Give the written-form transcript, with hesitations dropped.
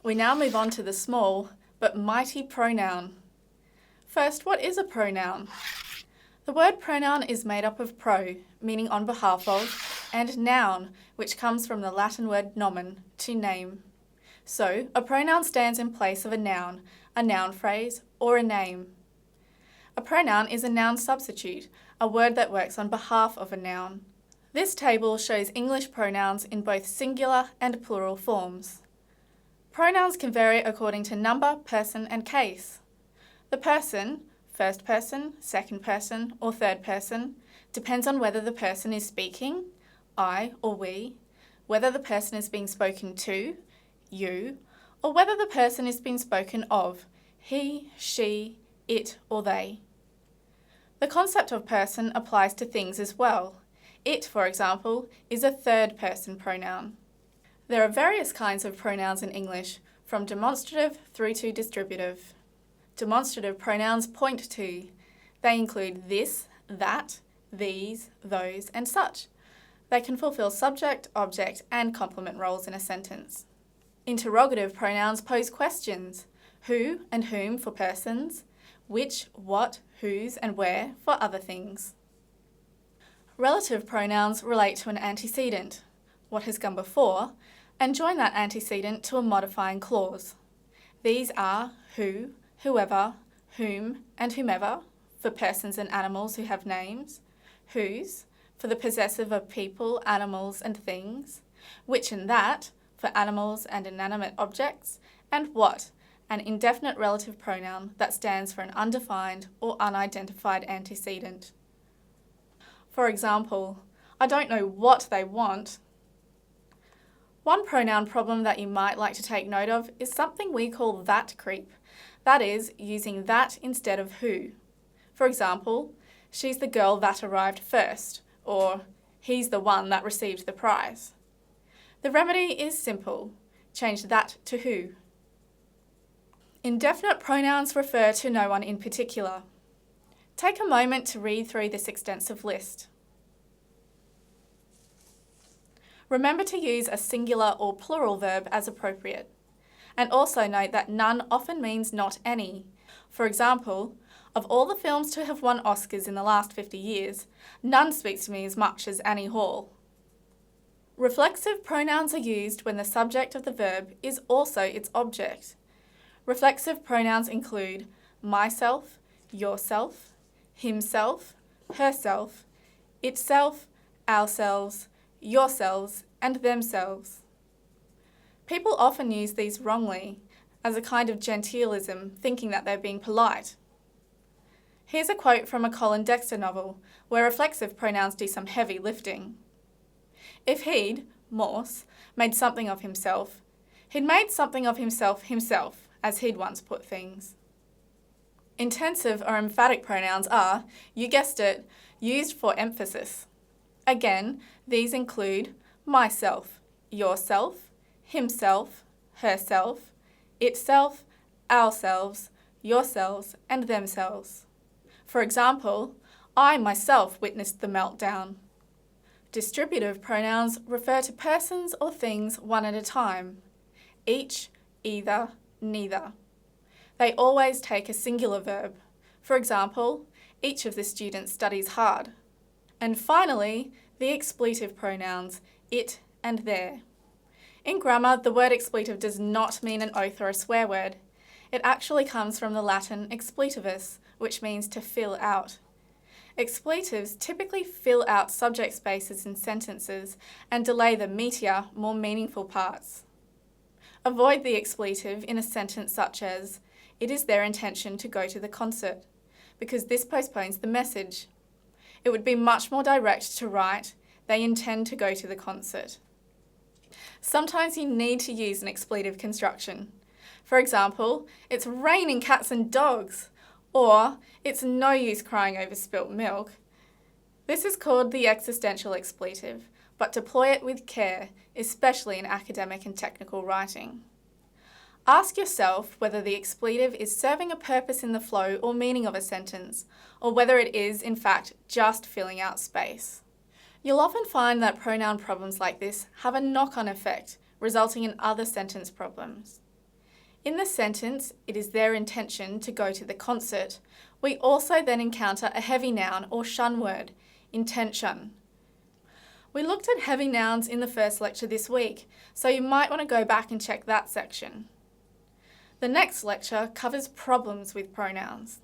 We now move on to the small but mighty pronoun. First, what is a pronoun? The word pronoun is made up of pro, meaning on behalf of, and noun, which comes from the Latin word nomen, to name. So, a pronoun stands in place of a noun phrase, or a name. A pronoun is a noun substitute, a word that works on behalf of a noun. This table shows English pronouns in both singular and plural forms. Pronouns can vary according to number, person, and case. The person, first person, second person, or third person, depends on whether the person is speaking, I or we, whether the person is being spoken to, you, or whether the person is being spoken of, he, she, it, or they. The concept of person applies to things as well. It, for example, is a third person pronoun. There are various kinds of pronouns in English, from demonstrative through to distributive. Demonstrative pronouns point to. They include this, that, these, those, and such. They can fulfill subject, object, and complement roles in a sentence. Interrogative pronouns pose questions: who and whom for persons, which, what, whose, and where for other things. Relative pronouns relate to an antecedent, what has gone before, and join that antecedent to a modifying clause. These are who, whoever, whom, and whomever for persons and animals who have names, whose for the possessive of people, animals, and things, which and that for animals and inanimate objects, and what, an indefinite relative pronoun that stands for an undefined or unidentified antecedent. For example, I don't know what they want. One pronoun problem that you might like to take note of is something we call that creep. That is, using that instead of who. For example, she's the girl that arrived first, or he's the one that received the prize. The remedy is simple. Change that to who. Indefinite pronouns refer to no one in particular. Take a moment to read through this extensive list. Remember to use a singular or plural verb as appropriate. And also note that none often means not any. For example, of all the films to have won Oscars in the last 50 years, none speaks to me as much as Annie Hall. Reflexive pronouns are used when the subject of the verb is also its object. Reflexive pronouns include myself, yourself, himself, herself, itself, ourselves, yourselves, and themselves. People often use these wrongly, as a kind of genteelism, thinking that they're being polite. Here's a quote from a Colin Dexter novel, where reflexive pronouns do some heavy lifting. If he'd, Morse, made something of himself, he'd made something of himself, as he'd once put things. Intensive or emphatic pronouns are, you guessed it, used for emphasis. Again, these include myself, yourself, himself, herself, itself, ourselves, yourselves, and themselves. For example, I myself witnessed the meltdown. Distributive pronouns refer to persons or things one at a time. Each, either, neither. They always take a singular verb. For example, each of the students studies hard. And finally, the expletive pronouns, it and their. In grammar, the word expletive does not mean an oath or a swear word. It actually comes from the Latin expletivus, which means to fill out. Expletives typically fill out subject spaces in sentences and delay the meatier, more meaningful parts. Avoid the expletive in a sentence such as, it is their intention to go to the concert, because this postpones the message. It would be much more direct to write, they intend to go to the concert. Sometimes you need to use an expletive construction. For example, it's raining cats and dogs, or it's no use crying over spilt milk. This is called the existential expletive, but deploy it with care, especially in academic and technical writing. Ask yourself whether the expletive is serving a purpose in the flow or meaning of a sentence, or whether it is, in fact, just filling out space. You'll often find that pronoun problems like this have a knock-on effect, resulting in other sentence problems. In the sentence, it is their intention to go to the concert, we also then encounter a heavy noun or shun word, intention. We looked at heavy nouns in the first lecture this week, so you might want to go back and check that section. The next lecture covers problems with pronouns.